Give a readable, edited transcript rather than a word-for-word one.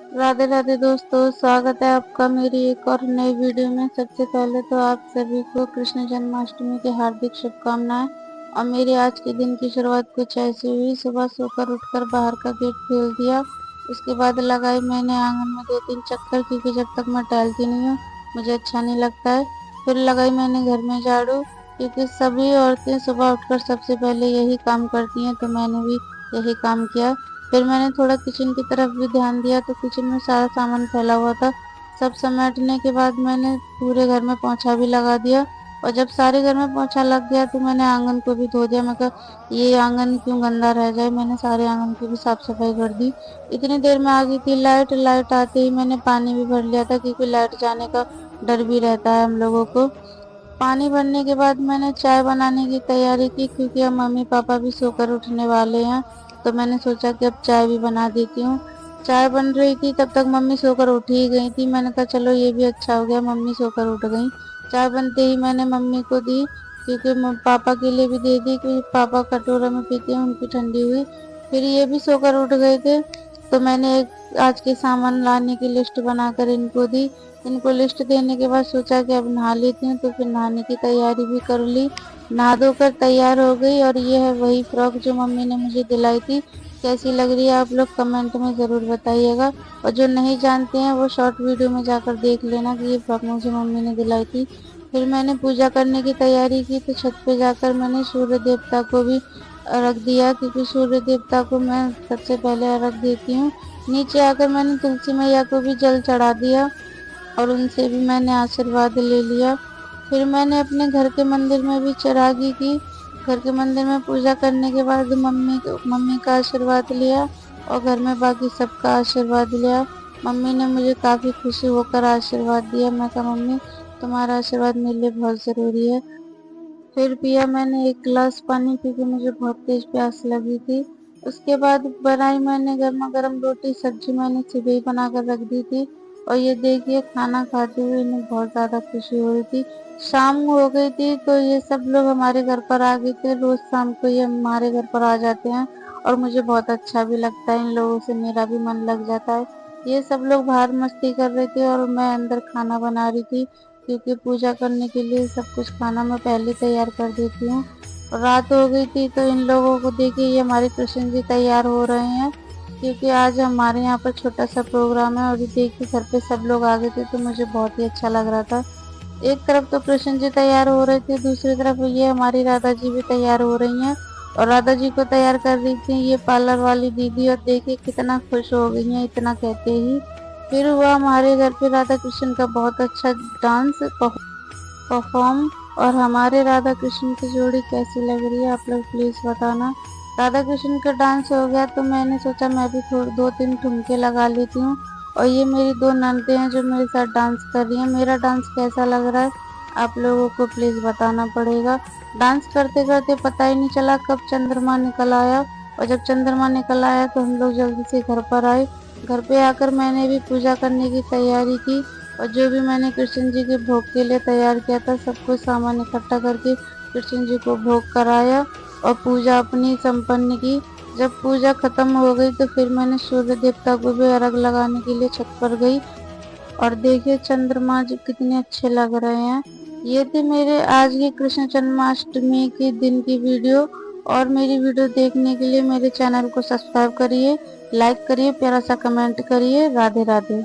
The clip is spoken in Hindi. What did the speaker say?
राधे राधे दोस्तों, स्वागत है आपका मेरी एक और नई वीडियो में। सबसे पहले तो आप सभी को कृष्ण जन्माष्टमी की हार्दिक शुभकामनाएं। और मेरी आज के दिन की शुरुआत कुछ ऐसी हुई। सुबह सोकर उठकर बाहर का गेट खोल दिया। उसके बाद लगाई मैंने आंगन में 2-3 चक्कर, क्योंकि जब तक मैं टहलती नहीं हूँ मुझे अच्छा नहीं लगता है। फिर लगाई मैंने घर में झाड़ू, क्योंकि सभी औरतें सुबह उठकर सबसे पहले यही काम करती हैं, तो मैंने भी यही काम किया। फिर मैंने थोड़ा किचन की तरफ भी ध्यान दिया, तो किचन में सारा सामान फैला हुआ था। सब समेटने के बाद मैंने पूरे घर में पोंछा भी लगा दिया। और जब सारे घर में पोंछा लग गया तो मैंने आंगन को भी धो दिया। मैं कहा ये आंगन क्यों गंदा रह जाए, मैंने सारे आंगन की भी साफ सफाई कर दी। इतनी देर में आ गई थी लाइट। लाइट आते ही मैंने पानी भी भर लिया था, क्योंकि लाइट जाने का डर भी रहता है हम लोगों को। पानी भरने के बाद मैंने चाय बनाने की तैयारी की, क्योंकि अब मम्मी पापा भी सोकर उठने वाले हैं। तो मैंने सोचा कि अब चाय भी बना देती हूँ। चाय बन रही थी तब तक मम्मी सोकर उठ ही गई थी। मैंने कहा चलो ये भी अच्छा हो गया, मम्मी सोकर उठ गई। चाय बनते ही मैंने मम्मी को दी, क्योंकि पापा के लिए भी दे दी, क्योंकि पापा कटोरा में पीते हैं, उनकी ठंडी हुई। फिर ये भी सोकर उठ गए थे, तो मैंने एक आज के सामान लाने की लिस्ट बनाकर इनको दी। इनको लिस्ट देने के बाद सोचा कि अब नहा लेती हूँ, तो फिर नहाने की तैयारी भी कर ली। नहा धोकर तैयार हो गई, और ये है वही फ्रॉक जो मम्मी ने मुझे दिलाई थी। कैसी लग रही है आप लोग कमेंट में ज़रूर बताइएगा। और जो नहीं जानते हैं वो शॉर्ट वीडियो में जाकर देख लेना कि ये फ्रॉक मुझे मम्मी ने दिलाई थी। फिर मैंने पूजा करने की तैयारी की, तो छत पे जाकर मैंने सूर्य देवता को भी रख दिया, क्योंकि सूर्य देवता को मैं सबसे पहले रख देती हूँ। नीचे आकर मैंने तुलसी मैया को भी जल चढ़ा दिया, और उनसे भी मैंने आशीर्वाद ले लिया। फिर मैंने अपने घर के मंदिर में भी चरागी की। घर के मंदिर में पूजा करने के बाद मम्मी का आशीर्वाद लिया, और घर में बाकी सबका आशीर्वाद लिया। मम्मी ने मुझे काफ़ी खुशी होकर आशीर्वाद दिया। मैं कहा मम्मी तुम्हारा आशीर्वाद मेरे लिए बहुत ज़रूरी है। फिर पिया मैंने एक गिलास पानी, क्योंकि मुझे बहुत तेज प्यास लगी थी। उसके बाद बनाई मैंने गर्मा गर्म रोटी सब्जी, मैंने सुबह ही बना कर रख दी थी। और ये देखिए खाना खाते हुए इन्हें बहुत ज़्यादा खुशी हो रही थी। शाम हो गई थी, तो ये सब लोग हमारे घर पर आ गए थे। रोज शाम को ये हमारे घर पर आ जाते हैं, और मुझे बहुत अच्छा भी लगता है। इन लोगों से मेरा भी मन लग जाता है। ये सब लोग बाहर मस्ती कर रहे थे, और मैं अंदर खाना बना रही थी, क्योंकि पूजा करने के लिए सब कुछ खाना मैं पहले तैयार कर देती हूँ। रात हो गई थी, तो इन लोगों को देखिए ये हमारे कृष्ण जी तैयार हो रहे हैं, क्योंकि आज हमारे यहाँ पर छोटा सा प्रोग्राम है। और ये देखिए घर पे सब लोग आ गए थे, तो मुझे बहुत ही अच्छा लग रहा था। एक तरफ तो कृष्ण जी तैयार हो रहे थे, दूसरी तरफ ये हमारी राधा जी भी तैयार हो रही हैं। और राधा जी को तैयार कर रही थी ये पार्लर वाली दीदी, और देखिए कितना खुश हो गई हैं इतना कहते ही। फिर हुआ हमारे घर पे राधा कृष्ण का बहुत अच्छा डांस परफॉर्म। और हमारे राधा कृष्ण की जोड़ी कैसी लग रही है आप लोग प्लीज बताना। राधा कृष्ण का डांस हो गया, तो मैंने सोचा मैं भी थोड़ी 2-3 ठुमके लगा लेती हूँ। और ये मेरी 2 ननदें हैं जो मेरे साथ डांस कर रही हैं। मेरा डांस कैसा लग रहा है आप लोगों को प्लीज बताना पड़ेगा। डांस करते करते पता ही नहीं चला कब चंद्रमा निकल आया। और जब चंद्रमा निकल आया तो हम लोग जल्दी से घर पर आए। घर पे आकर मैंने भी पूजा करने की तैयारी की, और जो भी मैंने कृष्ण जी के भोग के लिए तैयार किया था सब कुछ सामान इकट्ठा करके कृष्ण जी को भोग कराया, और पूजा अपनी संपन्न की। जब पूजा खत्म हो गई तो फिर मैंने सूर्य देवता को भी अर्घ लगाने के लिए छत पर गई। और देखिए चंद्रमा जी कितने अच्छे लग रहे हैं। ये थी मेरे आज की कृष्ण जन्माष्टमी के दिन की वीडियो। और मेरी वीडियो देखने के लिए मेरे चैनल को सब्सक्राइब करिए, लाइक करिए, प्यारा सा कमेंट करिए। राधे राधे।